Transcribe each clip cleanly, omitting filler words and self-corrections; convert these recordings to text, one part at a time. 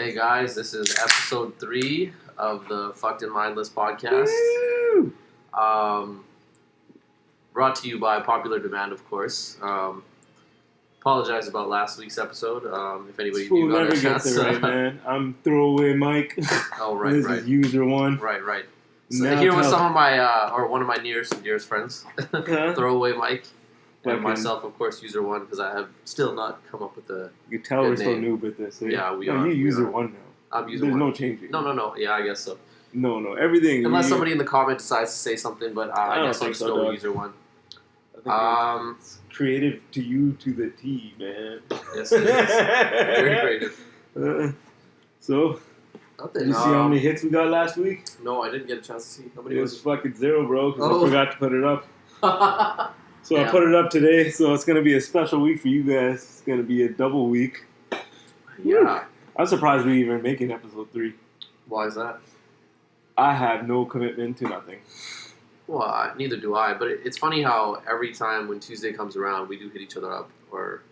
Hey guys, this is episode 3 of the Fucked and Mindless podcast. Woo! Brought to you by popular demand, of course. Apologize about last week's episode. If anybody Fool got never a chance. gets it right, man. I'm throwaway Mike. Oh, right, This right. is user one. Right. So Now here with tell- some of my, or one of my dearest friends, Huh? Throwaway Mike, and Fucking- myself, of course, user 1, because I have still not come up with the. You can tell Good we're still name. noob at this. Eh? Yeah, we no, are, you we user are. one now. I'm user There's 1. no changing. No. Yeah, I guess so. No. Everything. Unless you- somebody in the comment decides to say something, but I don't guess I'm think so, still dog. user 1. I think it's creative to you to the T, man. Yes, it is. Very creative. So, Nothing. did you see how many hits we got last week? No, I didn't get a chance to see. How many It was fucking 0, bro, because Oh. I forgot to put it up. So Yeah. I put it up today, so it's going to be a special week for you guys. It's going to be a double week. Yeah. I'm surprised we even making episode 3. Why is that? I have no commitment to nothing. Well, neither do I. But it's funny how every time when Tuesday comes around, we do hit each other up, or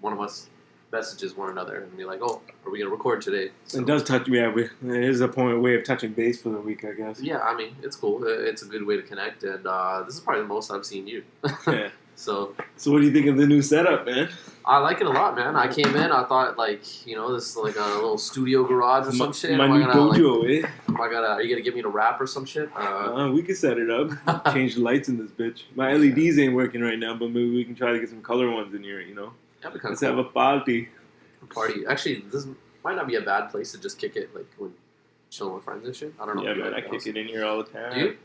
one of us messages one another, and be like, "Oh, are we gonna record today?" So, It does touch me. Yeah, it is a way of touching base for the week, I guess. yeah, I mean, it's cool. It's a good way to connect, and this is probably the most I've seen you. Yeah. So So what do you think of the new setup, man? I like it a lot, man. I came in, I thought this is like a little studio garage or some shit. My Am I new gonna, dojo, eh? Are you gonna get me to rap or some shit? We can set it up. Change the lights in this bitch. My LEDs ain't working right now, but maybe we can try to get some color ones in here, you know? That'd be kind Let's of have a party. party. Actually, this might not be a bad place to just kick it, like when chilling with friends and shit. I don't know. Yeah, if you man, I like kick those. it in here all the time. Do you?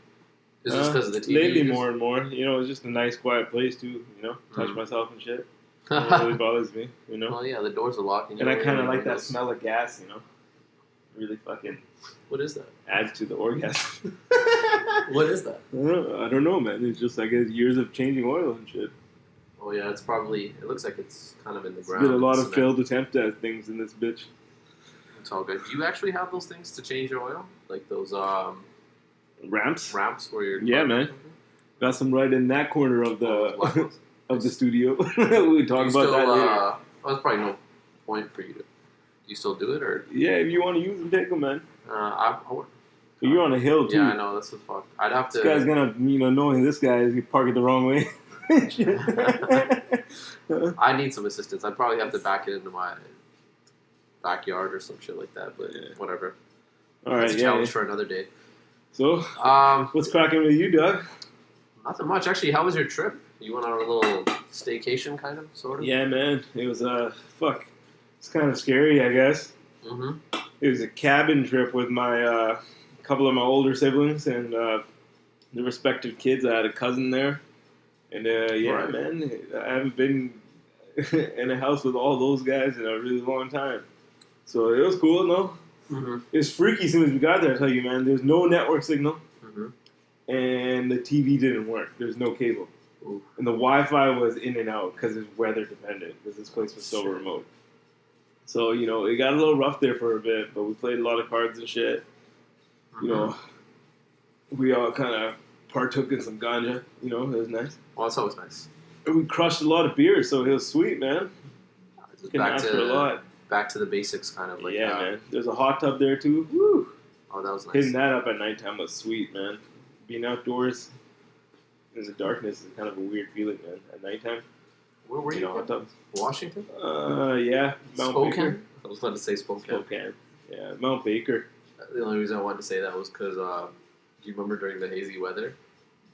Is this because of the TV? Lately You just- more and more. You know, it's just a nice, quiet place, too, you know? Touch Mhm. myself and shit. It really bothers me, you know? Well, yeah, the doors are locked. And I kind of like that windows. smell of gas, you know? Really fucking What is that? adds to the orgasm. What is that? I don't know, man. It's just, I guess, years of changing oil and shit. Oh yeah, it's probably. It looks like it's kind of in the There's ground. been a lot It's of cement. failed attempts at things in this bitch. It's all good. Do you actually have those things to change your oil, like those Ramps? ramps where you're? Yeah, man. Got some right in that corner of Black the ones. of the studio. we talk Do you about still, that later. well, there's probably no point for you to. Do you still do it or? Yeah, if you want to use them, take them, man. I would. But you're on a hill too. Yeah, I know. That's the fuck. I'd have to. This guy's gonna, knowing this guy is he park it the wrong way. I need some assistance. I'd probably have to back it into my backyard or some shit like that. But Yeah. whatever. All right, It's a yeah. challenge for another day. So, what's cracking with you, Doug? Nothing much. Actually, how was your trip? You went on a little staycation, kind of, sort of? Yeah, man. It was fuck. It's kind of scary, I guess. Mm-hmm. It was a cabin trip with my couple of my older siblings and the respective kids. I had a cousin there, and yeah, Right. man, I haven't been in a house with all those guys in a really long time. So it was cool, no? Mm-hmm. It was freaky as soon as we got there. I tell you, man. There's no network signal, Mm-hmm. and the TV didn't work. There's no cable, Ooh. and the Wi-Fi was in and out because it's weather dependent. Because this place was so Sure. remote. So, it got a little rough there for a bit, but we played a lot of cards and shit. Mm-hmm. You know, we all kind of partook in some ganja. It was nice. Well, that's always nice. And we crushed a lot of beer, so it was sweet, man. Just Couldn't ask for a lot. back to the basics, kind of like Yeah, that. man. There's a hot tub there, too. Woo! Oh, that was nice. Hitting that up at nighttime was sweet, man. Being outdoors in the darkness is kind of a weird feeling, man. At nighttime, Where were you? hot tubs. Washington? Yeah. Mount Spokane? Baker. I was about to say Spokane. Spokane. Yeah, Mount Baker. The only reason I wanted to say that was because do you remember during the hazy weather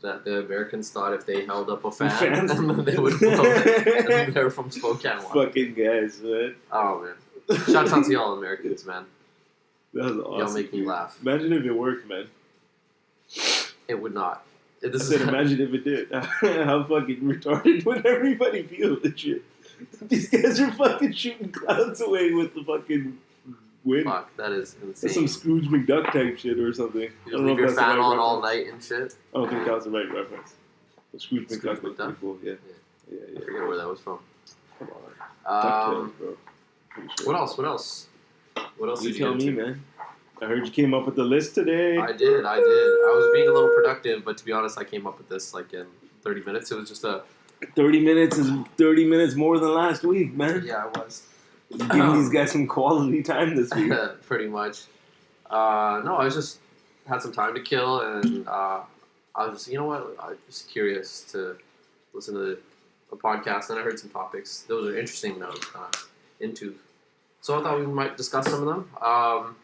that the Americans thought if they held up a fan, Fans? and then they would blow it, and they're from Spokane. Fucking guys, man. Oh man! Shout out to y'all Americans, man. That was awesome. Y'all make me laugh. Imagine if it worked, man. It would not. I said, imagine if it did. How fucking retarded would everybody feel and shit? These guys are fucking shooting clouds away with the fucking wind. Fuck, that is That's insane. some Scrooge McDuck type shit or something. You just leave your fan on all night and shit. I don't think that was the right reference. The Scrooge Scrooge McDuck was McDuck? pretty cool, yeah. I Yeah. forget where that was from. Come on. DuckTales, bro. Pretty sure. What else? What else You did you tell get me, into? man. I heard you came up with the list today. I did. I was being a little productive, but to be honest, I came up with this like in 30 minutes. It was just a 30 minutes is 30 minutes more than last week, man. yeah, it was. You giving these guys some quality time this week? Pretty much. No, I was just had some time to kill, and I was just, you know what, I was just curious to listen to a podcast, and I heard some topics. Those are interesting that I was into. So I thought we might discuss some of them. So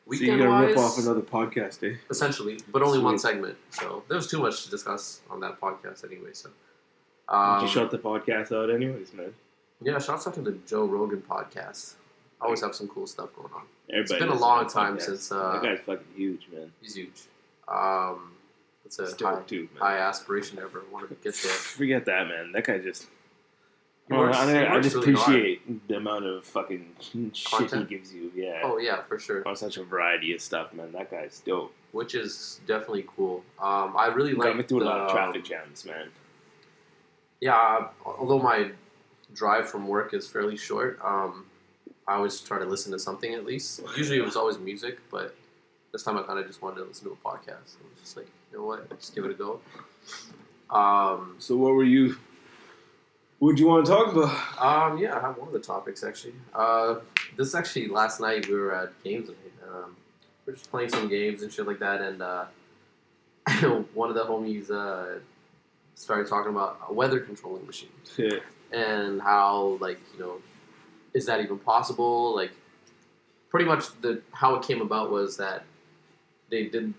you gotta rip off another podcast, eh? Essentially, but only one segment. So there was too much to discuss on that podcast anyway. So did you shut the podcast out anyways, man? Yeah, shouts out to the Joe Rogan podcast. Always have some cool stuff going on. Everybody it's been a long time since... that guy's fucking huge, man. He's huge. It's a high aspiration ever. Wanted to get there. Forget that, man. That guy just... I just really appreciate the amount of fucking shit he gives you. Yeah. Oh, yeah, for sure. On such a variety of stuff, man. That guy's dope. Which is definitely cool. I really like... Got me through a lot of traffic jams, man. Yeah, although my drive from work is fairly short, I always try to listen to something at least. Usually it was always music, but this time I kind of just wanted to listen to a podcast. I was just like, you know what, just give it a go. So what would you want to talk about? Yeah, I have one of the topics actually. This is actually last night we were at games night. We were just playing some games and shit like that, and one of the homies started talking about a weather controlling machine. Yeah. And how, like, you know, is that even possible? Like, pretty much how it came about was that they did...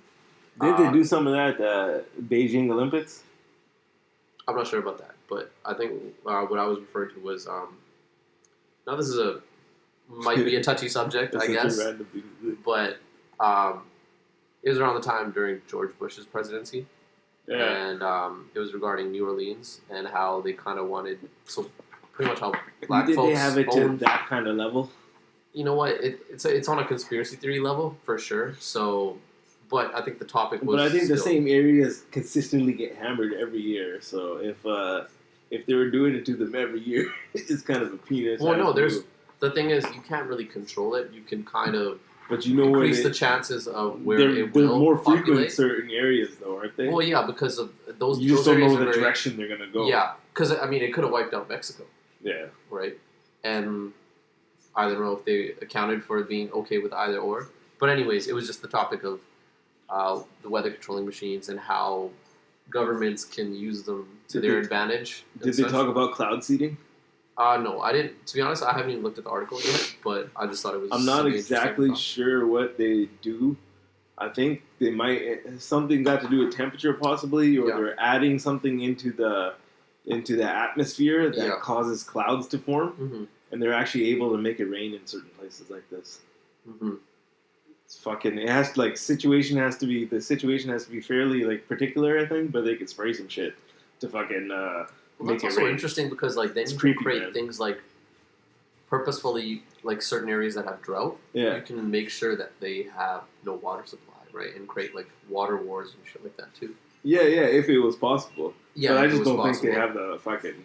Did they do some of that at the Beijing Olympics? I'm not sure about that, but I think what I was referring to was... now this is might be a touchy subject, I guess. But it was around the time during George Bush's presidency. Yeah. And it was regarding New Orleans and how they kind of wanted... So pretty much how black folks... Did they have it to that kind of level? You know what? It's on a conspiracy theory level, for sure. So... But I think the topic was... But I think the same areas consistently get hammered every year. So if they were doing it to them every year, it's kind of a penis. Well, no, the thing is, you can't really control it. You can kind of... But you know increase the chances of where it they're will more populate. frequent in certain areas, though, aren't they? Well, yeah, because of those. You just those don't know the direction they're gonna go. Yeah, because I mean, it could have wiped out Mexico. Yeah. Right, and I don't know if they accounted for it being okay with either or. But anyways, it was just the topic of the weather controlling machines and how governments can use them to their advantage. Did they talk about cloud seeding? No, I didn't. To be honest, I haven't even looked at the article yet, but I just thought it was... I'm not exactly sure what they do. I think they might... Something got to do with temperature, possibly, or they're adding something into the atmosphere that causes clouds to form, and they're actually able to make it rain in certain places like this. It's fucking... It has to, like, the situation has to be fairly, like, particular, I think, but they could spray some shit to fucking... Well, that's also interesting because, like, then you can create things like purposefully, like, certain areas that have drought. Yeah. You can make sure that they have no water supply, right? And create, like, water wars and shit like that, too. Yeah, if it was possible. Yeah, but I just don't think they have the fucking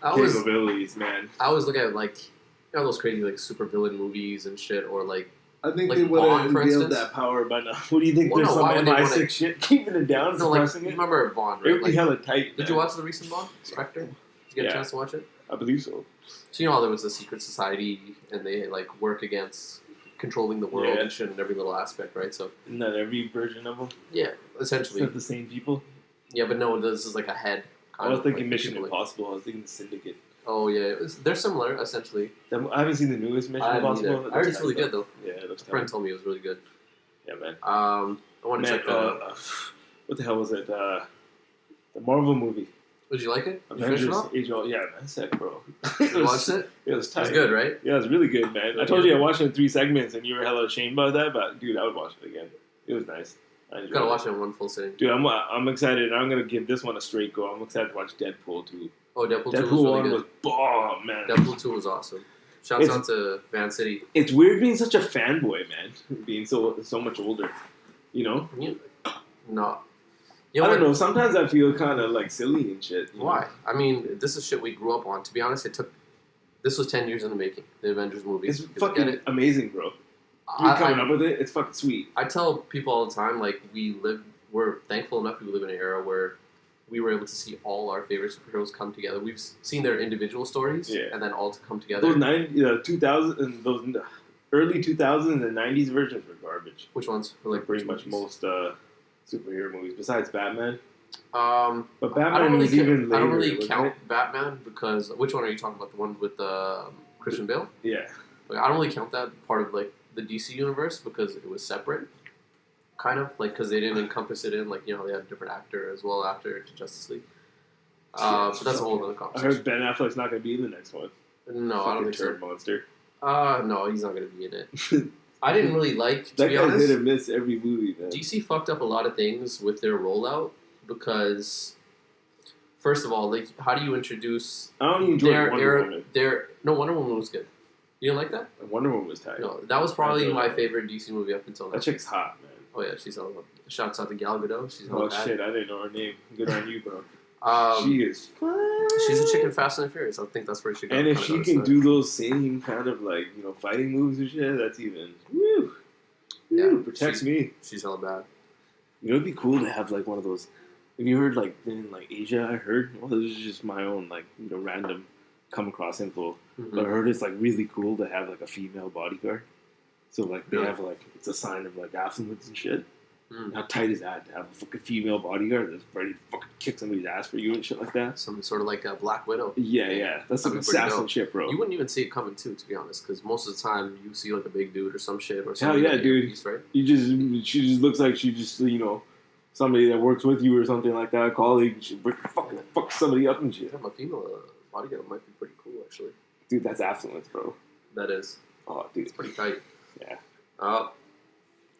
capabilities, man. I always look at, like, you know, those crazy, like, supervillain movies and shit, or, like... I think they would have revealed that power by now. What do you think? There's some MI6 shit keeping it down, suppressing it? You remember Bond, right? It would be hella tight. Did you watch the recent Bond, Spectre? Did you get a chance to watch it? I believe so. So you know how there was a secret society, and they like work against controlling the world and shit in every little aspect, right? So not every version of them. Yeah, essentially. It's not the same people. Yeah, but no, this is like a head. I was thinking Mission Impossible. I was thinking the Syndicate. Oh yeah, they're similar essentially. I haven't seen the newest Mission Impossible. I heard it's really good though. Yeah, it looks. A friend told me it was really good. Yeah, man. I want to check that out. What the hell was it? The Marvel movie. Did you like it? Avengers Age of... Yeah, man, sick, bro. You watched it? It was tight. It was good, right? Yeah, it was really good, man. I told you I watched it in 3 segments, and you were hella ashamed about that, but dude, I would watch it again. It was nice. You gotta watch it in one full sitting. Dude, I'm excited. I'm gonna give this one a straight go. I'm excited to watch Deadpool 2. Oh, Deadpool 2 was really good. Was bomb, man. Deadpool 2 was awesome. Shouts out to Van City. It's weird being such a fanboy, man. Being so much older. You know? No. I don't know. Sometimes I feel kind of like silly and shit. Why? Know? I mean, this is shit we grew up on. To be honest, this was 10 years in the making. The Avengers movie. It's fucking amazing, bro. You coming up with it? It's fucking sweet. I tell people all the time, like, we're thankful enough we live in an era where we were able to see all our favorite superheroes come together. We've seen their individual stories, and then all to come together. Those 2000 and those early 2000s and 90s versions were garbage. Which ones? Like pretty much most superhero movies besides Batman. But Batman was even later. I don't really count Batman because which one are you talking about? The one with Christian Bale? Yeah. Like, I don't really count that part of like the DC universe because it was separate, kind of like because they didn't encompass it in like they had a different actor as well after Justice League. So that's a whole other conversation. I heard Ben Affleck's not going to be in the next one. No, I don't think so. Monster. No, he's not going to be in it. I didn't really like. That guy hit or miss every movie. Man. DC fucked up a lot of things with their rollout because, first of all, like how do you introduce? I don't enjoy Wonder Woman. No, Wonder Woman was good. You didn't like that? Wonder Woman was tight. No, that was probably my favorite DC movie up until now. That chick's hot, man. Oh yeah, she's all. Shouts out to Gal Gadot. She's oh shit, I didn't know her name. Good on you, bro. She is fun. She's a chick in Fast and Furious. I think that's where she got. And if she can do those same kind of like fighting moves and shit, that's even protects me. She's hella bad. It'd be cool to have like one of those. Have you heard like in like Asia? I heard. Well, this is just my own like random come across info. Mm-hmm. But I heard it's like really cool to have like a female bodyguard. So like they have like it's a sign of like affluence and shit. Mm. How tight is that to have a fucking female bodyguard that's ready to fucking kick somebody's ass for you and shit like that? Some sort of like a Black Widow. Yeah. That's some assassin shit, bro. You wouldn't even see it coming too, to be honest, because most of the time you see like a big dude or some shit or Hell something. yeah, dude. Piece, right? She just looks like she just somebody that works with you or something like that, a colleague. She fucking fuck somebody up and shit. Yeah, my female bodyguard might be pretty cool actually. Dude, that's affluence, bro. That is. Oh, dude, it's pretty tight. Yeah.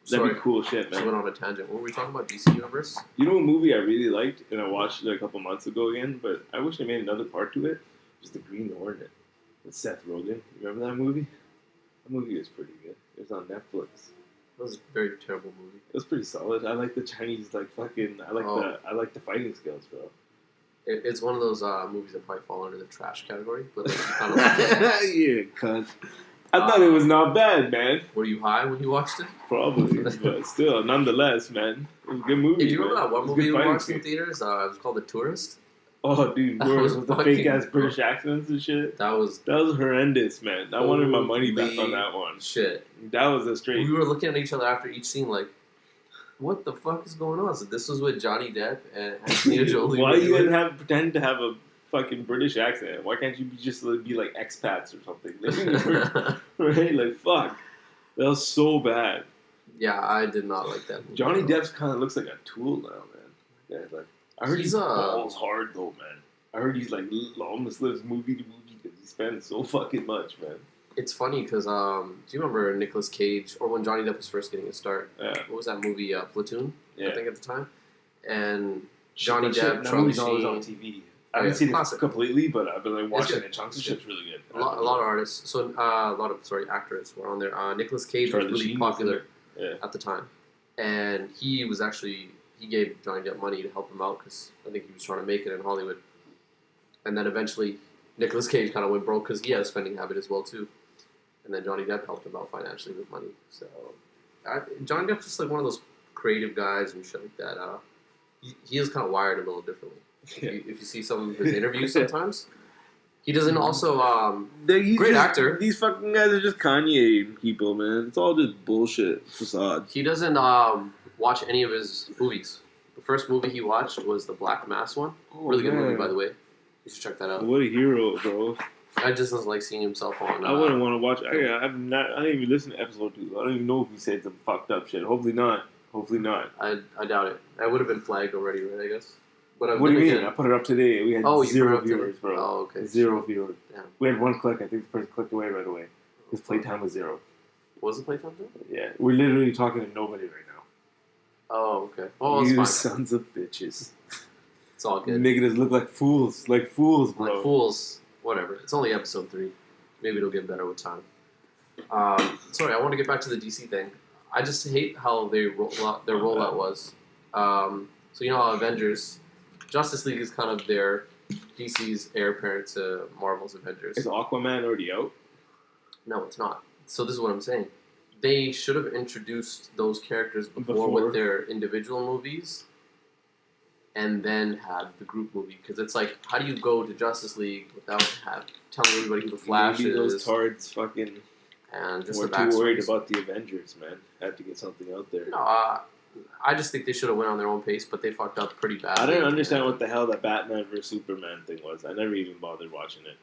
That'd be cool shit, man. Just went on a tangent. What were we talking about? DC Universe? You know what movie I really liked, and I watched it a couple months ago again, but I wish they made another part to it? It was The Green Hornet with Seth Rogen. Remember that movie? That movie was pretty good. It was on Netflix. It was a very terrible movie. It was pretty solid. I like the Chinese, like fucking. I like the fighting skills, bro. It's one of those movies that probably fall under the trash category, but like, you kind of like it. Yeah, cunt. I thought it was not bad, man. Were you high when you watched it? Probably, but still, nonetheless, man. It was a good movie. Hey, do you remember that one movie we watched in theaters? It was called The Tourist. Oh, dude, with the fake-ass British accents and shit. That was horrendous, man. I wanted my money back on that one. Shit. That was a straight... We were looking at each other after each scene like, what the fuck is going on? So this was with Johnny Depp and Angelina Jolie. Why you didn't pretend to have a fucking British accent? Why can't you just be like expats or something? Right? Like, fuck. That was so bad. Yeah, I did not like that movie. Johnny Depp kind of looks like a tool now, man. Yeah, like, I heard he's balls hard, though, man. I heard he's, like, almost lives movie to movie because he spends so fucking much, man. It's funny because, do you remember Nicolas Cage, or when Johnny Depp was first getting his start? Yeah. What was that movie, Platoon? Yeah. I think at the time. And Johnny Depp, Charlie Sheen. On TV. I haven't seen it completely, but I've been like watching it. Chunks of shit's really good. A lot of artists, so a lot of actors were on there. Nicolas Cage was really popular at the time, and he gave Johnny Depp money to help him out because I think he was trying to make it in Hollywood. And then eventually, Nicolas Cage kind of went broke because he had a spending habit as well too. And then Johnny Depp helped him out financially with money. So Johnny Depp's just like one of those creative guys and shit like that. He is kind of wired a little differently. Yeah. If you see some of his interviews sometimes, he doesn't also great actor. These fucking guys are just Kanye people, man. It's all just bullshit facade. He doesn't watch any of his movies. The first movie he watched was the Black Mass one. Really good movie, by the way. You should check that out. What a hero, bro. I just doesn't like seeing himself on. I wouldn't want to watch. I didn't even listen to episode 2. I don't even know if he said some fucked up shit. Hopefully not. I doubt it. I would have been flagged already, right? I guess. But what do you mean? I put it up today. We had 0 viewers, bro. Oh, okay. 0 viewers. Damn. We had 1 click. I think the person clicked away right away. His playtime was 0. Was the playtime 0? Yeah. We're literally talking to nobody right now. Oh, okay. Oh, you it's fine. Sons of bitches. It's all good. Making us look like fools. Like fools, bro. Like fools. Whatever. It's only episode 3. Maybe it'll get better with time. Sorry, I want to get back to the DC thing. I just hate how their rollout was. So you know how Avengers, Justice League is kind of their DC's heir apparent to Marvel's Avengers. Is Aquaman already out? No, it's not. So this is what I'm saying. They should have introduced those characters before with their individual movies, and then had the group movie, because it's like, how do you go to Justice League without telling everybody who the Flash Maybe is? those tards fucking and just were the too worried about the Avengers, man. Had to get something out there. No, I just think they should have went on their own pace, but they fucked up pretty bad. I didn't understand what the hell that Batman vs Superman thing was. I never even bothered watching it.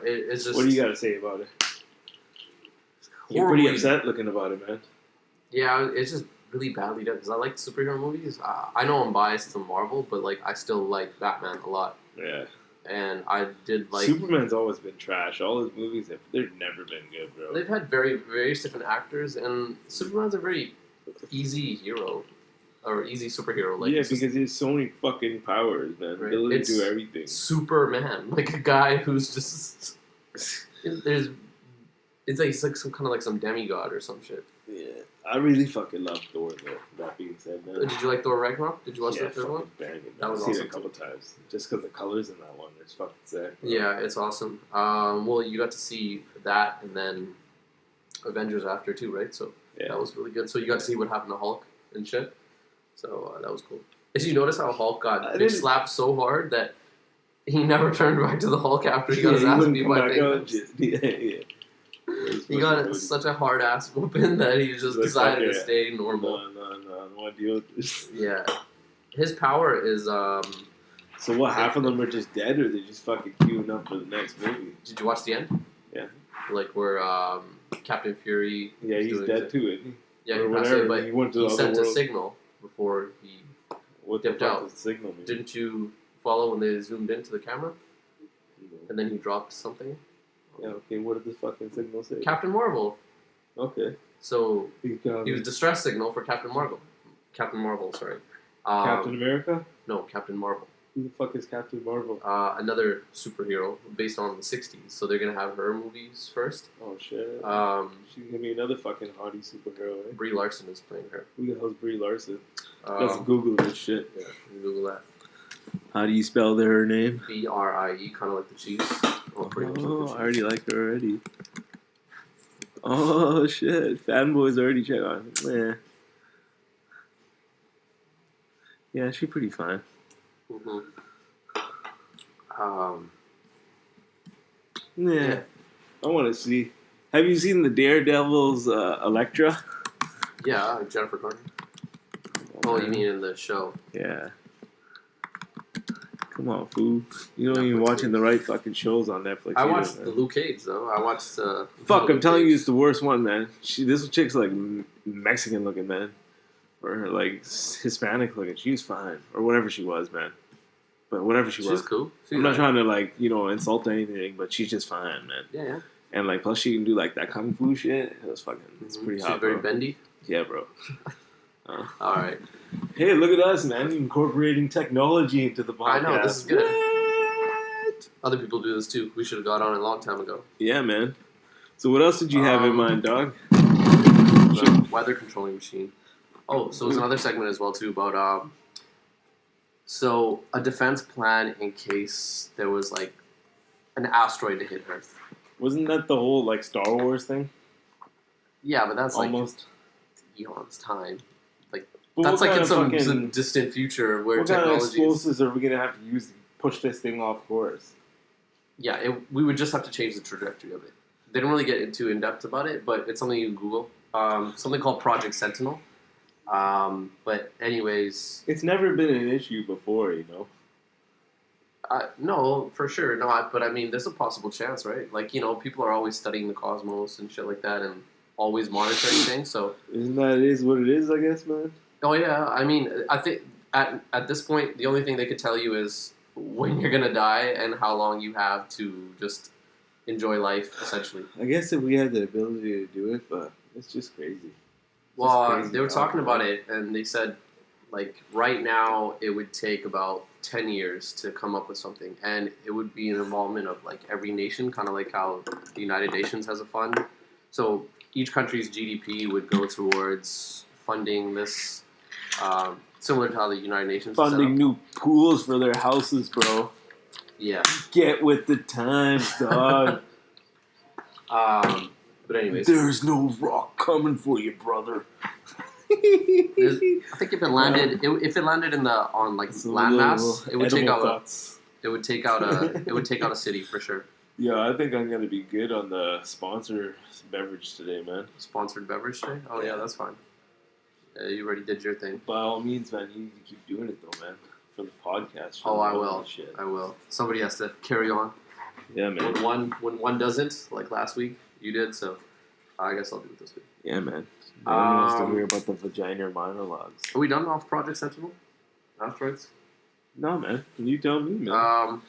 It's just. What do you got to say about it? You're pretty upset looking about it, man. Yeah, it's just really badly done, because I like superhero movies. I know I'm biased to Marvel, but like I still like Batman a lot. Yeah. And I did like... Superman's always been trash. All his movies, they've never been good, bro. They've had various different actors, and Superman's a very easy hero. Or easy superhero. Like, yeah, because he has so many fucking powers, man. Right. Ability to do everything. Superman. Like a guy who's just... It's like some kind of like some demigod or some shit. Yeah. I really fucking love Thor, though. That being said, man. Did you like Thor Ragnarok? Did you watch the third one? Banging. That was I've seen awesome. it a couple times. Just because the colors in that one is fucking sick. Yeah, it's awesome. Well, you got to see that and then Avengers after too, right? So that was really good. So you got to see what happened to Hulk and shit. So that was cool. Did you notice how Hulk got slapped so hard that he never turned back to the Hulk after he got his ass beat by Thanos? He got such a hard ass whooping that he just decided to stay normal. No, I don't want to deal with this. Yeah. His power is... So what, half of them are just dead, or they just fucking queuing up for the next movie? Did you watch the end? Yeah. Like where Captain Fury... Yeah, he's dead too, isn't he? Yeah, he passed away, but he sent a signal before he dipped out. The signal mean? Didn't you follow when they zoomed into the camera? And then he dropped something? Yeah, okay, what did the fucking signal say? Captain Marvel. Okay. So, he was distress signal for Captain Marvel. Captain Marvel, sorry. Captain America? No, Captain Marvel. Who the fuck is Captain Marvel? Another superhero based on the 60s. So they're going to have her movies first. Oh, shit. She's going to be another fucking hottie superhero, eh? Brie Larson is playing her. Who the hell's Brie Larson? Let's Google this shit. Yeah, Google that. How do you spell her name? B-R-I-E, kind of like the cheese. Oh, I already like her already. Oh, shit. Fanboys already check on her. Yeah, she's pretty fine. Mm-hmm. Yeah. I want to see. Have you seen the Daredevil's Elektra? Yeah, Jennifer Garner. Oh, you mean in the show? Yeah. Come on, fool. You don't even watching the right fucking shows on Netflix. I watched the Luke Cage, though. I watched... Fuck, I'm telling you, it's the worst one, man. This chick's like Mexican looking, man. Or like Hispanic looking. She was fine. Or whatever she was, man. But whatever she was. She's cool. I'm not trying to like, insult anything, but she's just fine, man. Yeah. And like, plus she can do like that kung fu shit. It was fucking, it's pretty hot, She's very bendy? Yeah, bro. Alright. Hey, look at us, man. Incorporating technology into the podcast. I know, this is good. What? Other people do this too. We should have got on a long time ago. Yeah, man. So what else did you have in mind, dog? The weather controlling machine. Oh, so there's another segment as well, too, about... So, a defense plan in case there was, like, an asteroid to hit Earth. Wasn't that the whole, like, Star Wars thing? Yeah, but that's, almost eons time. Like, but that's, like, in some distant future where technology... What kind of explosives are we going to have to use to push this thing off course? Yeah, we would just have to change the trajectory of it. They don't really get too in-depth about it, but it's something you can Google. Something called Project Sentinel. But anyways... It's never been an issue before, No, for sure not. But I mean, there's a possible chance, right? Like, people are always studying the cosmos and shit like that and always monitoring things, so... Isn't that it is what it is, I guess, man? Oh, yeah. I mean, I think at this point, the only thing they could tell you is when you're gonna die and how long you have to just enjoy life, essentially. I guess if we had the ability to do it, but it's just crazy. Well, they were talking about it, and they said, like, right now, it would take about 10 years to come up with something, and it would be an involvement of, like, every nation, kind of like how the United Nations has a fund. So each country's GDP would go towards funding this, similar to how the United Nations funding new pools for their houses, bro. Yeah. Get with the times, dog. But anyways. There's no rock coming for you, brother. I think if it landed in the on like landmass, it would take out it would take out a city for sure. Yeah, I think I'm gonna be good on the sponsor beverage today, man. Sponsored beverage today? Oh yeah, that's fine. You already did your thing. By all means, man, you need to keep doing it though, man. For the podcast. Oh, I will. I will. Somebody has to carry on. Yeah, man. When one doesn't, like last week, you did, so I guess I'll do it this week. Yeah, man. No one wants to hear about the vagina monologues. Are we done off Project Sentinel? Asteroids? No, man. You tell me, man.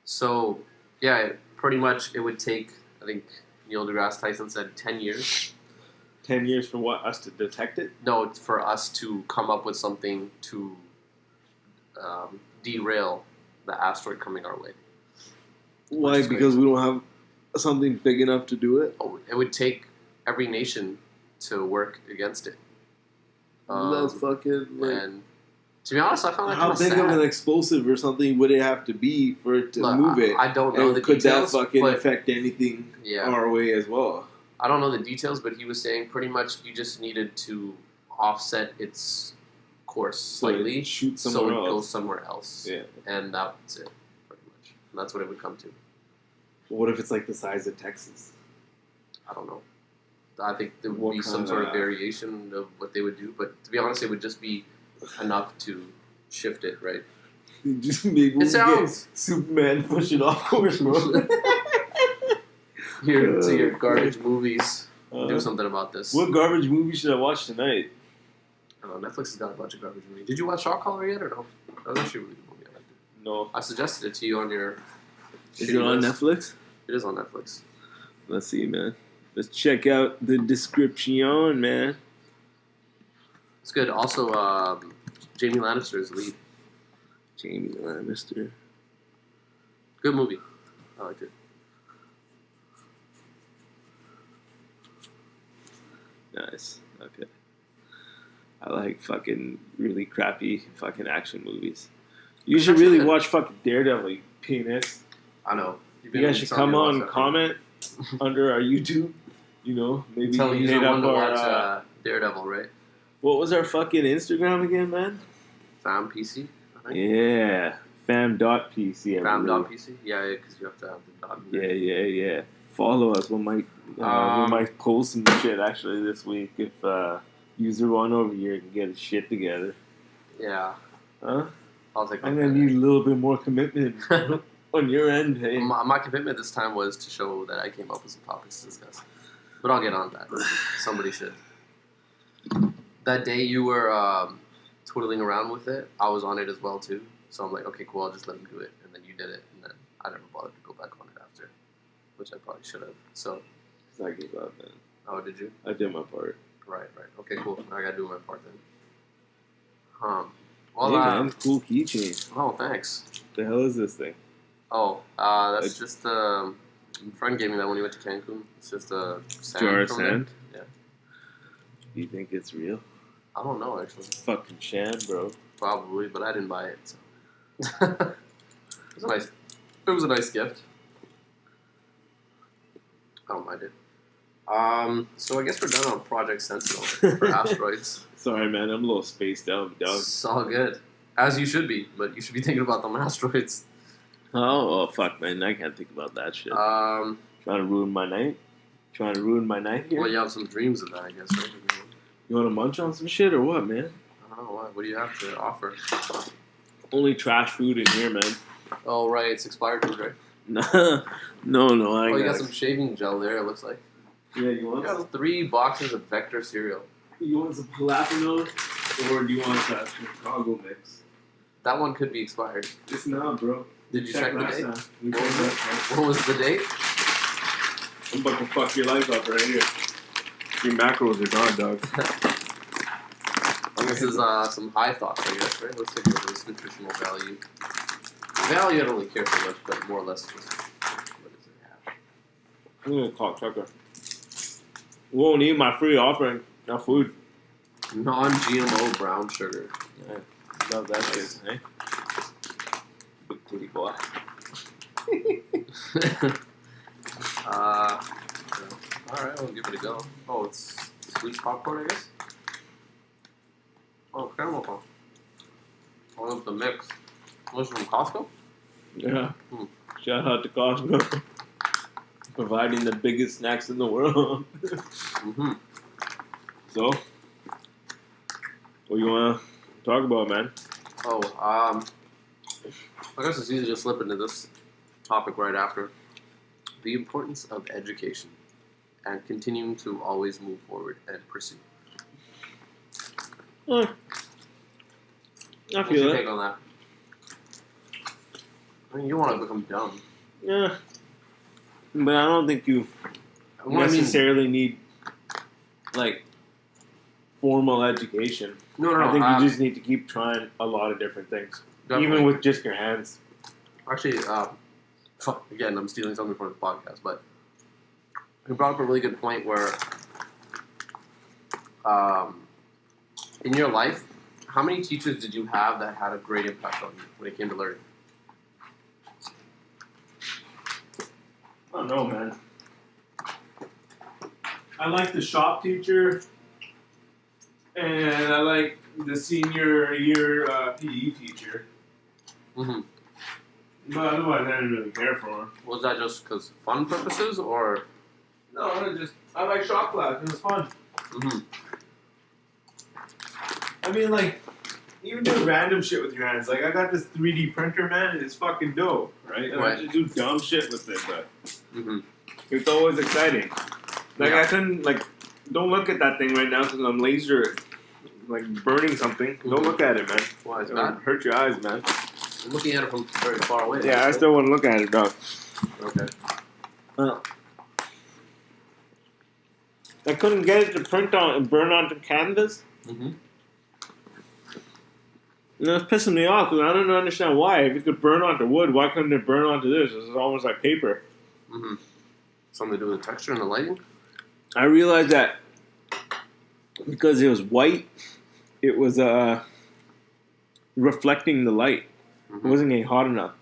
So, yeah, pretty much it would take, I think Neil deGrasse Tyson said 10 years. 10 years for what? Us to detect it? No, for us to come up with something to derail the asteroid coming our way. Why? Because we don't have something big enough to do it? Oh, it would take every nation to work against it. That's fucking like. And to be honest, I found that how big of an explosive or something would it have to be for it to move it? I don't know the details. Could that fucking but, affect anything our way as well? I don't know the details, but he was saying pretty much you just needed to offset its course slightly, shoot so it goes somewhere else. Yeah, and that's it, pretty much. And that's what it would come to. What if it's like the size of Texas? I don't know. I think there would be some sort of variation of what they would do, but to be honest, it would just be enough to shift it, right? Just maybe it sounds Superman pushing off course, bro. Your garbage movies. Do something about this. What garbage movie should I watch tonight? I don't know. Netflix has got a bunch of garbage movies. Did you watch Shot Caller yet or no? That was actually a really good movie. I liked it. No. I suggested it to you on your. Is it on Netflix? It is on Netflix. Let's see, man. Let's check out the description, man. It's good. Also, Jamie Lannister is the lead. Jamie Lannister. Good movie. I liked it. Nice. Okay. I like fucking really crappy fucking action movies. You should really watch fucking Daredevil, you penis. I know. You guys should come on and comment under our YouTube. You know, maybe tell you hit up to watch Daredevil, right? What was our fucking Instagram again, man? FamPC, I think. Yeah. Fam.pc. Fam.pc? Yeah, because you have to have the dot. Yeah. Follow us. We might post some shit actually this week if user one over here can get his shit together. Yeah. Huh? I'll take. I'm gonna need a little bit more commitment on your end. Hey. My commitment this time was to show that I came up with some topics to discuss, but I'll get on that. Somebody should. That day you were twiddling around with it, I was on it as well too. So I'm like, okay, cool. I'll just let him do it, and then you did it, and then I never bothered to go back on it after, which I probably should have. So. I gave up, man. Oh, did you? I did my part. Right. Okay, cool. Now I gotta do my part then. Well, hey, man, cool keychain. Oh, thanks. What the hell is this thing? Oh, that's just a friend gave me that when he went to Cancun. It's just a sand. Jar of sand? Yeah. You think it's real? I don't know, actually. It's fucking sham, bro. Probably, but I didn't buy it. So. It was a nice gift. I don't mind it. So I guess we're done on Project Sentinel for asteroids. Sorry, man. I'm a little spaced out, dog. It's all good. As you should be, but you should be thinking about them asteroids. Oh, fuck, man. I can't think about that shit. Trying to ruin my night? Trying to ruin my night here? Well, you have some dreams of that, I guess, right? You want to munch on some shit or what, man? I don't know. What do you have to offer? Only trash food in here, man. Oh, right. It's expired food, right? No. You got some shaving gel there, it looks like. Yeah, you want some? 3 boxes of Vector cereal. You want some jalapenos? Or do you want that Chicago mix? That one could be expired. It's not, bro. Did you check the date? What was the date? I'm about to fuck your life up right here. Your macros are gone, dog. This is some high thoughts, I guess, right? Let's take a look at this nutritional value. Value, I don't really care so much, but more or less just what does it have? I'm gonna call Tucker. Won't need my free offering. No food. Non-GMO brown sugar. Yeah, love that shit, eh? Big titty boy. Alright, I'll give it a go. Oh, it's sweet popcorn, I guess? Oh, caramel corn. I love the mix. Was it from Costco? Yeah. Shout out to Costco. Providing the biggest snacks in the world. Mm-hmm. So, what you want to talk about, man? Oh, I guess it's easy to slip into this topic right after. The importance of education and continuing to always move forward and pursue. I What's feel your it. take on that? I mean, you want to become dumb. Yeah. But I don't think you necessarily need, like, formal education. No. I think you just need to keep trying a lot of different things. Definitely. Even with just your hands. Actually, again, I'm stealing something from the podcast, but you brought up a really good point where, in your life, how many teachers did you have that had a great impact on you when it came to learning? I don't know, man. I like the shop teacher, and I like the senior year PE teacher. Mm-hmm. But otherwise, I didn't really care for him. Was that just because fun purposes, or? No, I like shop class. It was fun. Mm-hmm. I mean, like, even do random shit with your hands. Like, I got this 3D printer, man, and it's fucking dope, right? And I just do dumb shit with it, but it's always exciting. Like, I couldn't, like, don't look at that thing right now because I'm laser, like, burning something. Don't look at it, man. Why is It'll that? hurt your eyes, man. I'm looking at it from very far away. Yeah, I still want to look at it, dog. Okay. I couldn't get it to print on and burn onto canvas. Mm-hmm. And that's pissing me off because I don't understand why. If it could burn onto wood, why couldn't it burn onto this? It's almost like paper. Mm-hmm. Something to do with the texture and the lighting? I realized that because it was white, it was reflecting the light. Mm-hmm. It wasn't getting hot enough.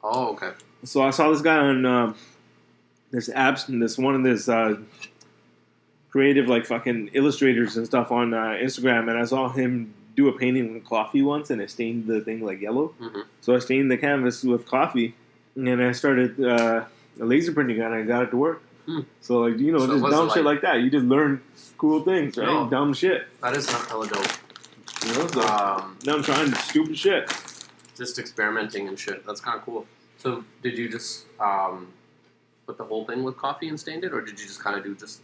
Oh, okay. So I saw this guy on one of this creative like fucking illustrators and stuff on Instagram, and I saw him do a painting with coffee once, and it stained the thing like yellow. Mm-hmm. So I stained the canvas with coffee, and then I started laser printing, and I got it to work. So like just dumb shit like that. You just learn cool things, right? No, dumb shit. That is not hella dope. So now I'm trying stupid shit. Just experimenting and shit. That's kind of cool. So did you just put the whole thing with coffee and stained it, or did you just kind of do just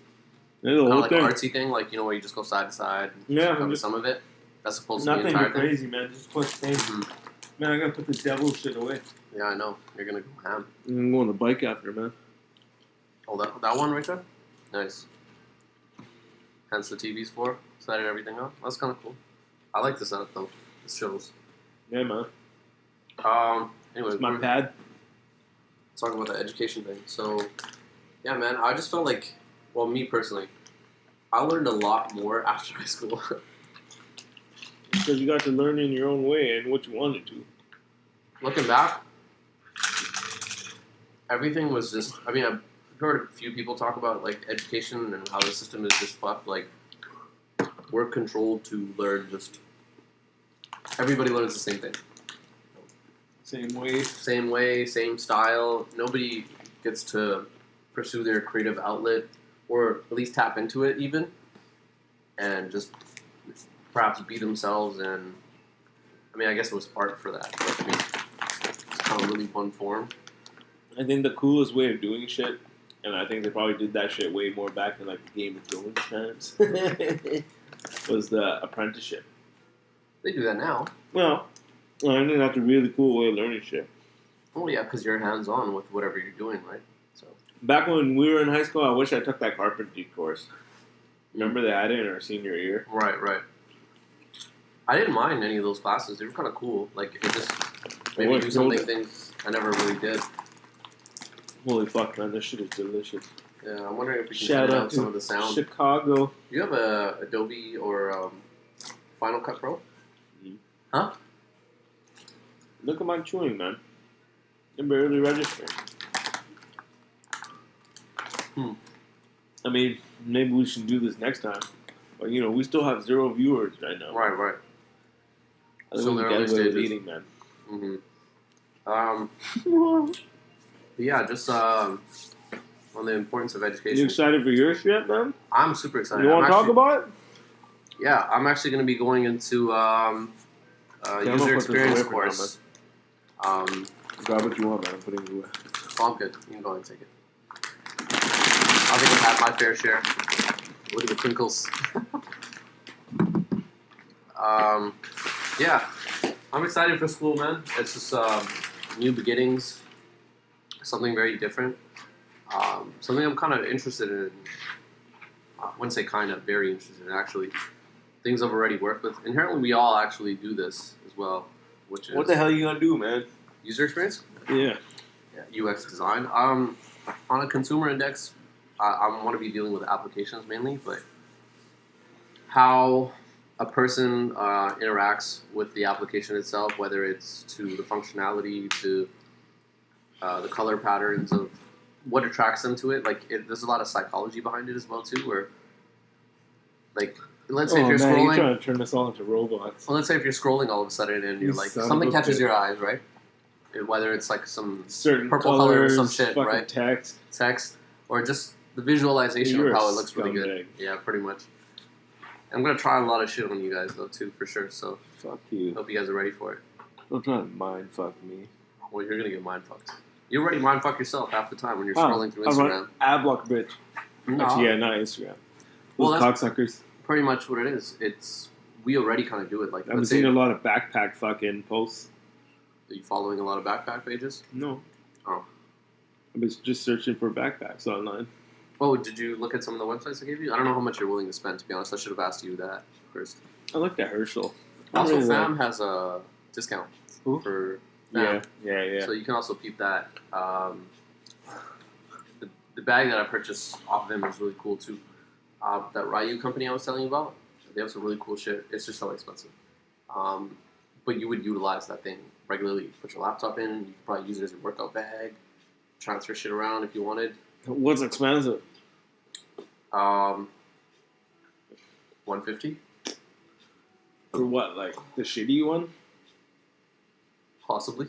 kind of like an artsy thing, like where you just go side to side and cover some of it? That's supposed to be the entire thing? Nothing crazy, man. Just put stains. Mm-hmm. Man, I gotta put the devil shit away. Yeah, I know. You're gonna go ham. I'm gonna go on the bike after, man. Oh, that one right there? Nice. Hence the TV's for. Set everything up. That's kind of cool. I like the setup, though. It shows. Yeah, man. Anyways, it's my pad. Talking about the education thing. So, yeah, man, I just felt like, well, me personally, I learned a lot more after high school. Because you got to learn in your own way and what you wanted to. Looking back, everything was just, I mean, I've heard a few people talk about, like, education and how the system is just fucked. Like, we're controlled to learn just, everybody learns the same thing. Same way, same style. Nobody gets to pursue their creative outlet, or at least tap into it even, and just perhaps be themselves. And I mean, I guess it was art for that, but I mean, it's kind of really one form. I think the coolest way of doing shit, and I think they probably did that shit way more back in like the Game of Thrones times, was the apprenticeship. They do that now. Well, I think that's a really cool way of learning shit. Oh yeah, because you're hands-on with whatever you're doing, right? So back when we were in high school, I wish I took that carpentry course. Remember they had it in our senior year? Right. I didn't mind any of those classes. They were kind of cool. Like, it just made me do things I never really did. Holy fuck, man. This shit is delicious. Yeah, I'm wondering if we can shout out to some of the sound. Chicago. Do you have a Adobe or Final Cut Pro? Mm-hmm. Huh? Look at my chewing, man. I'm barely registering. I mean, maybe we should do this next time. But, we still have 0 viewers right now. Right. Still in the early stages. Leading, man. Yeah, just on the importance of education. You excited for your shit, man? I'm super excited. You want to talk about it? Yeah, I'm actually going to be going into user experience course. Grab what you want, man. I'm putting it away. Oh, I'm good. You can go ahead and take it. I think I've had my fair share. Look at the twinkles. Yeah, I'm excited for school, man. It's just new beginnings, something very different. Something I'm kind of interested in. I wouldn't say kind of, very interested in, actually. Things I've already worked with. Inherently, we all actually do this as well, which is... What the hell are you going to do, man? User experience? Yeah. UX design. On a consumer index, I want to be dealing with applications mainly, but how a person interacts with the application itself, whether it's to the functionality, to the color patterns of what attracts them to it. Like, there's a lot of psychology behind it as well, too, where, like, let's say if you're scrolling... you're trying to turn us all into robots. Well, let's say if you're scrolling all of a sudden and you're like, something catches your eyes, right? Whether it's like some certain purple colors, color or some shit, right? Text, or just the visualization of how it looks really good. Yeah, pretty much. I'm gonna try a lot of shit on you guys though too, for sure. So fuck you. Hope you guys are ready for it. Don't try to mind fuck me. Well, you're gonna get mind fucked. You already mind fuck yourself half the time when you're scrolling through Instagram. Ad block, bitch. No. Actually, yeah, not Instagram. Those cocksuckers. Pretty much what it is. We already kind of do it. Like I've seen a lot of backpack fucking posts. Are you following a lot of backpack pages? No. Oh. I've been just searching for backpacks online. Oh, did you look at some of the websites I gave you? I don't know how much you're willing to spend, to be honest. I should have asked you that first. I looked at Herschel. Also, FAM has a discount for FAM. Yeah. So you can also peep that. The bag that I purchased off of him is really cool, too. That Ryu company I was telling you about, they have some really cool shit. It's just so expensive. But you would utilize that thing regularly. Put your laptop in. You could probably use it as a workout bag. Transfer shit around if you wanted. What's expensive? $150. For what? Like the shitty one? Possibly.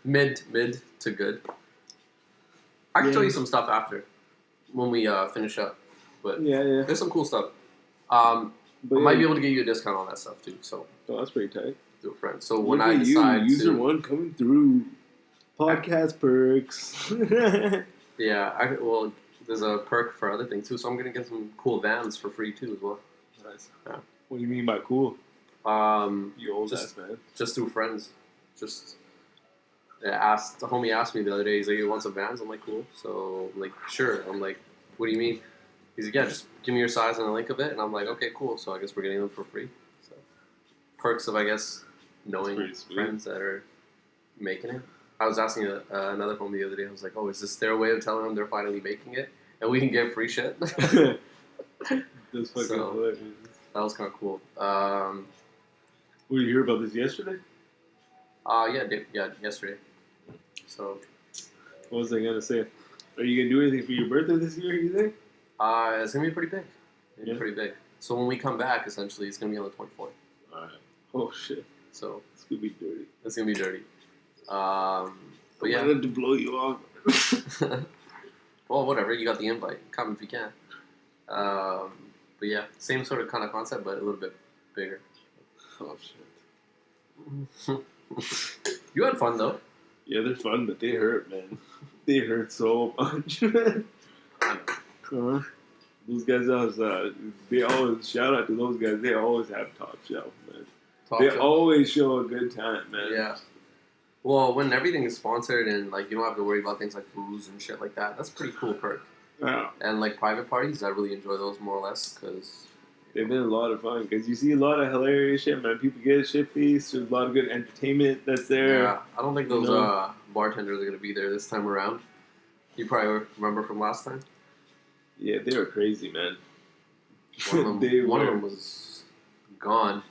mid to good. I can show you some stuff after when we finish up. But yeah, there's some cool stuff. I might be able to get you a discount on that stuff too. So that's pretty tight. Do a friend. So when I decide user one coming through, podcast perks. Yeah, well, there's a perk for other things too. So I'm gonna get some cool vans for free too as well. Nice. Yeah. What do you mean by cool? You old ass man. Just through friends. Just the homie asked me the other day. He's like, "You want some vans?" I'm like, "Cool." So I'm like, "Sure." I'm like, "What do you mean?" He's like, "Yeah, just give me your size and a link of it." And I'm like, "Okay, cool." So I guess we're getting them for free. So perks of, I guess, knowing friends that are making it. I was asking another homie the other day. I was like, "Oh, is this their way of telling them they're finally making it and we can get free shit?" That's fucking hilarious. That was kind of cool. Did you hear about this yesterday? Yeah, yesterday. So, what was I gonna say? Are you gonna do anything for your birthday this year? You think? It's gonna be pretty big. Pretty big. So when we come back, essentially, it's gonna be on the 24th. All right. Oh shit. So it's gonna be dirty. It's gonna be dirty. But yeah. I wanted to blow you off. Well, whatever. You got the invite. Come if you can. But yeah, same sort of kind of concept, but a little bit bigger. Oh shit. You had fun though. Yeah, they're fun, but they hurt, man. They hurt so much. Those guys, they always, shout out to those guys, they always have top shelf, man. They always show a good time, man. Yeah. Well, when everything is sponsored and, like, you don't have to worry about things like booze and shit like that, that's a pretty cool perk. Yeah. And, like, private parties, I really enjoy those more or less, because... They've been a lot of fun, because you see a lot of hilarious shit, man. People get shit-faced, there's a lot of good entertainment that's there. Yeah, I don't think those bartenders are going to be there this time around. You probably remember from last time? Yeah, they were crazy, man. One of them was gone.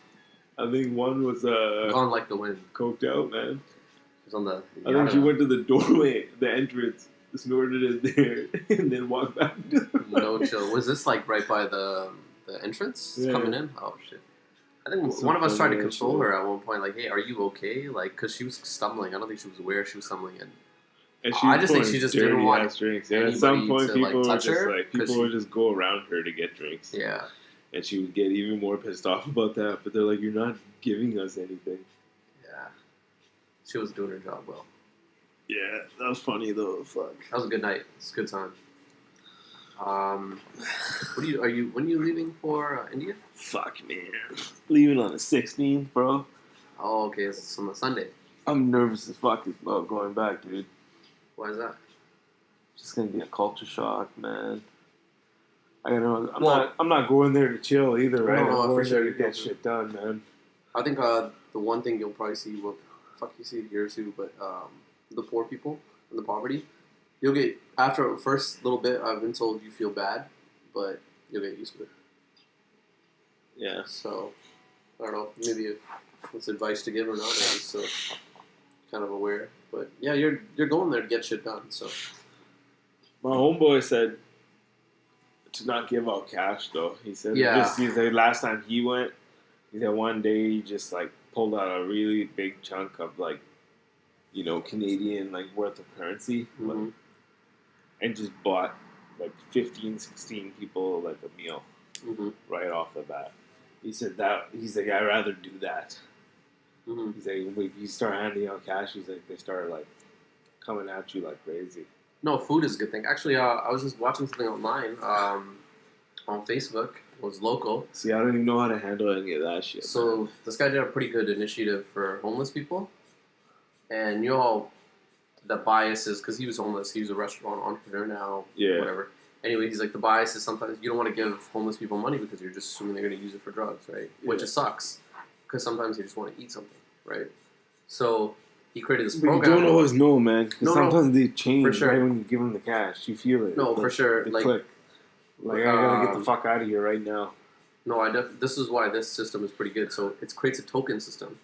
I think one was... gone like the wind. Coked out, man. It was on the... I think she went to the doorway, the entrance, snorted it there, and then walked back. No chill. Was this like right by the entrance coming in? Oh, shit. I think one of us tried to console her at one point, like, "Hey, are you okay?" Like, because she was stumbling. I don't think she was aware she was stumbling, and I just think she just didn't want drinks. And at some point, people were just like, people would just go around her to get drinks. Yeah. And she would get even more pissed off about that. But they're like, "You're not giving us anything." Yeah. She was doing her job well. Yeah, that was funny though. Fuck. That was a good night. It's a good time. When are you leaving for India? Fuck, man. Leaving on the 16th, bro. Oh, okay. It's on a Sunday. I'm nervous as fuck about going back, dude. Why is that? It's just gonna be a culture shock, man. I'm not going there to chill either, right? No, I'm going for sure there to get shit done, man. I think the one thing you'll probably see, well, fuck, you see it here too, but the poor people and the poverty, you'll get, after the first little bit, I've been told you feel bad, but you'll get used to it. Yeah. So, I don't know, maybe it's advice to give or not, I'm just kind of aware. But yeah, you're going there to get shit done, so. My homeboy said to not give out cash, though. He said, he said last time he went, he said one day he just, like, pulled out a really big chunk of, like, you know, Canadian, like, worth of currency, mm-hmm. and just bought, like, 15, 16 people, like, a meal mm-hmm. right off the bat. He's like, I'd rather do that. Mm-hmm. He's like, if you start handing out cash, he's like, they start, like, coming at you like crazy. No, food is a good thing. Actually, I was just watching something online on Facebook. It was local. See, I don't even know how to handle any of that shit. So this guy did a pretty good initiative for homeless people. And you know the bias is, because he was homeless, he was a restaurant entrepreneur now, whatever. Anyway, he's like, the bias is sometimes you don't want to give homeless people money because you're just assuming they're going to use it for drugs, right? Yeah. Which it sucks, because sometimes they just want to eat something, right? So he created this program. You don't always know, man, because sometimes they change right when you give them the cash. You feel it. No, for sure. Like, click. Like, I gotta get the fuck out of here right now. No, this is why this system is pretty good. So it creates a token system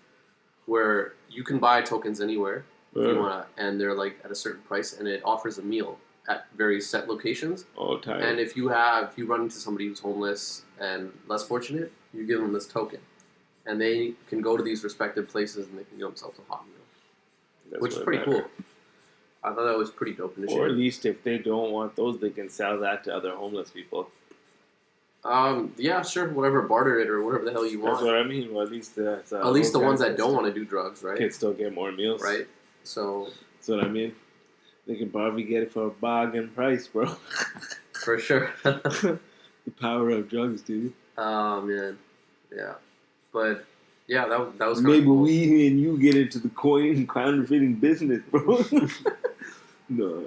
where you can buy tokens anywhere if you want to, and they're like at a certain price, and it offers a meal at very set locations. Oh, tight. And if you run into somebody who's homeless and less fortunate, you give them this token, and they can go to these respective places and they can get themselves a hot meal, which is pretty cool. I thought that was pretty dope initiative. Or at least if they don't want those, they can sell that to other homeless people. Yeah, sure, whatever, barter it or whatever the hell you want. That's what I mean. Well, at least the ones that don't want to do drugs, right? Can still get more meals, right? So that's what I mean. They can probably get it for a bargain price, bro. For sure. The power of drugs, dude. Oh man, yeah, but yeah, that was. Maybe cool. We and you get into the coin counterfeiting business, bro. No,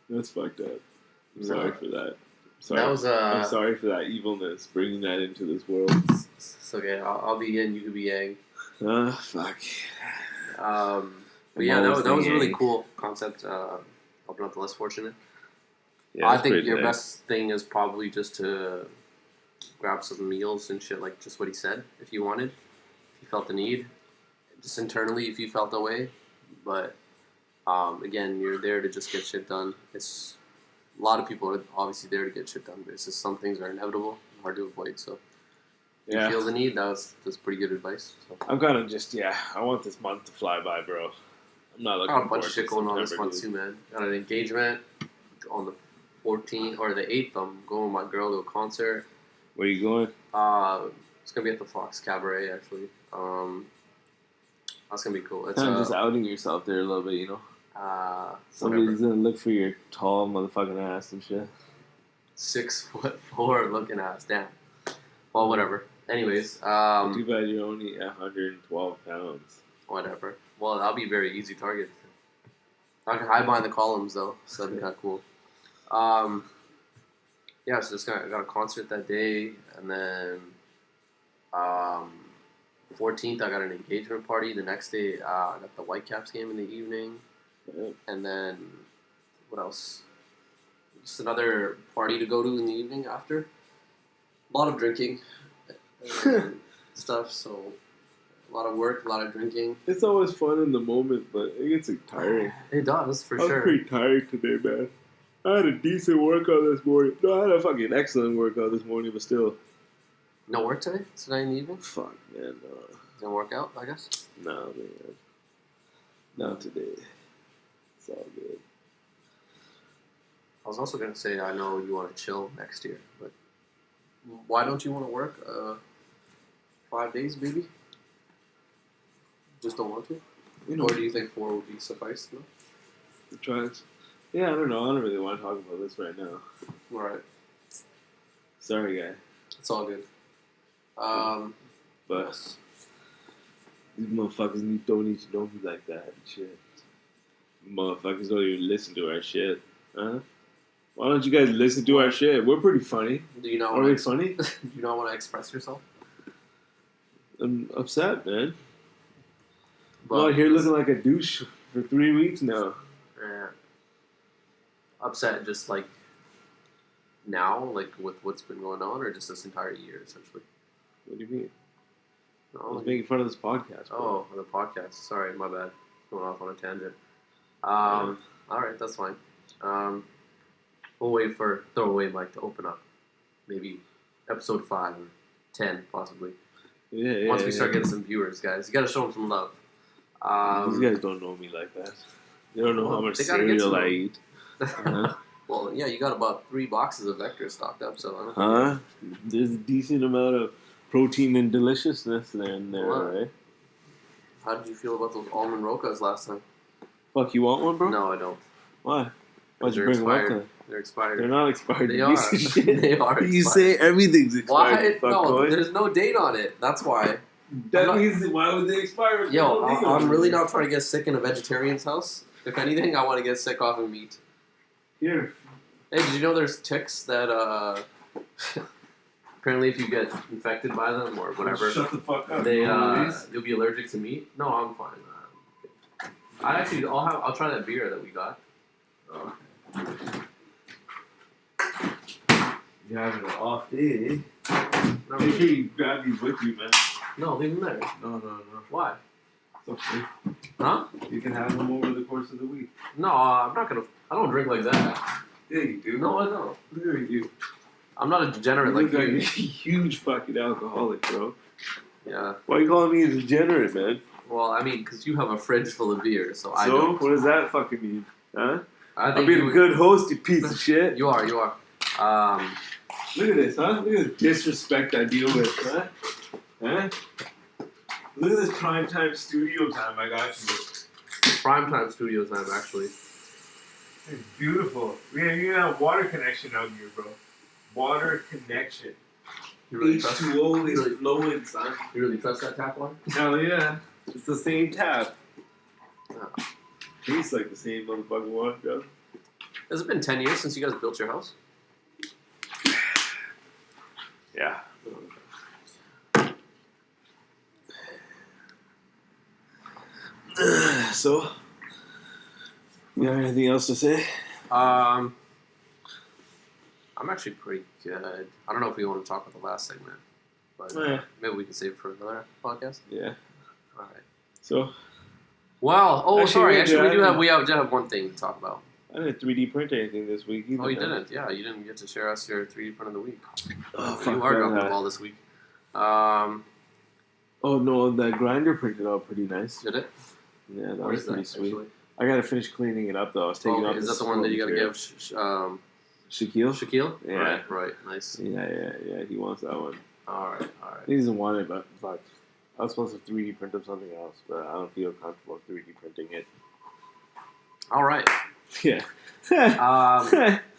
that's fucked up. I'm sorry for that. I'm sorry for that evilness, bringing that into this world. It's okay. I'll be yin, you can be yang. Fuck. But yeah, that was a really cool concept. Helping out the less fortunate. Yeah, I think your best thing is probably just to grab some meals and shit, like just what he said, if you wanted. If you felt the need. Just internally, if you felt the way. But, again, you're there to just get shit done. A lot of people are obviously there to get shit done, but it's just some things are inevitable, hard to avoid, so. If you feel the need, that's pretty good advice. So. I'm kind of just, I want this month to fly by, bro. I'm not looking I got a bunch of shit going on this month too, man. Got an engagement on the 14th or the 8th. I'm going with my girl to a concert. Where are you going? It's gonna be at the Fox Cabaret, actually. That's gonna be cool. It's kind of just outing yourself there a little bit, you know. Somebody's gonna look for your tall motherfucking ass and shit. 6'4" looking ass, damn. Well, whatever. Anyways, too bad you're only 112 pounds. Whatever. Well, that'll be a very easy target. I can hide behind the columns though, so that'd be kind of cool. Yeah, so just got a concert that day, and then 14th I got an engagement party. The next day I got the Whitecaps game in the evening, and then what else? Just another party to go to in the evening after. A lot of drinking and stuff, so a lot of work, a lot of drinking. It's always fun in the moment, but it gets tiring. It does, for sure. I was pretty tired today, man. I had a decent workout this morning. No, I had a fucking excellent workout this morning, but still. No work today? Today in the evening? Fuck, man. Didn't work out, I guess? No, man. Not today. It's all good. I was also going to say, I know you want to chill next year, but why don't you want to work 5 days, maybe? Just don't want to? Or do you think 4 would be suffice? No? Yeah, I don't know. I don't really want to talk about this right now. Alright. Sorry, guy. It's all good. But these motherfuckers don't need to know me like that and shit. Motherfuckers don't even listen to our shit. Huh? Why don't you guys listen to our shit? We're pretty funny. Do you know Are we funny? Do you not want to express yourself? I'm upset, man. But I'm out here looking like a douche for 3 weeks now. Yeah. Upset just like now, like with what's been going on, or just this entire year, essentially? What do you mean? No, I was making fun of this podcast, bro. Oh, the podcast. Sorry, my bad. Going off on a tangent. Alright, that's fine. We'll wait for Throwaway Mike to open up. Maybe episode 5 or 10, possibly. Yeah, Once we start getting some viewers, guys. You gotta show them some love. These guys don't know me like that. They don't know how much cereal I eat. Well, yeah, you got about 3 boxes of Vector stocked up, so I don't There's a decent amount of protein and deliciousness there and there, right? How did you feel about those almond rokas last time? Fuck, you want one, bro? No, I don't. Why? Why'd you bring them up then? They're expired. They're not expired. They are. They are expired. You say everything's expired. Why? No, there's no date on it. That's why. That means why would they expire? Yo, I'm really not trying to get sick in a vegetarian's house. If anything, I want to get sick off of meat. Here. Hey, did you know there's ticks that apparently if you get infected by them or whatever, shut the fuck up. You'll be allergic to meat? No, I'm fine. I'll try that beer that we got. You're having an off day. Make sure you grab these with you, man. No, leave them there. No. Why? It's okay. Huh? You can have them over the course of the week. No, I'm not gonna. I don't drink like that. Yeah, you do. No, I don't. Look at you. I'm not a degenerate like you. Like a huge fucking alcoholic, bro. Yeah. Why are you calling me a degenerate, man? Well, I mean, because you have a fridge full of beer, so I don't. What does that fucking mean? Huh? I'm being a good host, you piece of shit. You are. Look at this, huh? Look at the disrespect I deal with, huh? Huh? Look at this primetime studio time I got you. Primetime studio time, actually. It's beautiful. We even have water connection out here, bro. Water connection. You really H2O is flowing, son. You really trust that tap water? Hell yeah. It's the same tap. Oh. Tastes like the same motherfucking water, bro. Has it been 10 years since you guys built your house? Yeah. So, you got anything else to say? I'm actually pretty good. I don't know if we want to talk about the last segment, but maybe we can save it for another podcast. Yeah. All right. So. Well, sorry. Actually, we do have one thing to talk about. I didn't 3D print anything this week either. Oh, you didn't? Yeah, you didn't get to share us your 3D print of the week. Oh, you are dropping the ball this week. Oh no, that grinder printed out pretty nice. Did it? Yeah, that was pretty sweet. Actually? I gotta finish cleaning it up though. I was taking off. Is that the one that you gotta give? Shaquille? Shaquille? Yeah. Right. Nice. Yeah. He wants that one. All right. He doesn't want it, but fuck. I was supposed to 3D print up something else, but I don't feel comfortable 3D printing it. All right. Yeah.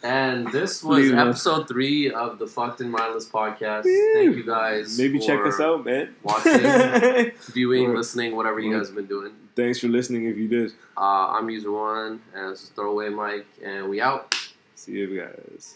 And this was episode 3 of the Fucked and Mindless podcast. Thank you guys. Maybe check us out, man. Watching, viewing, listening, whatever you guys have been doing. Thanks for listening if you did. I'm User One, and this is Throwaway Mike, and we out. See you guys.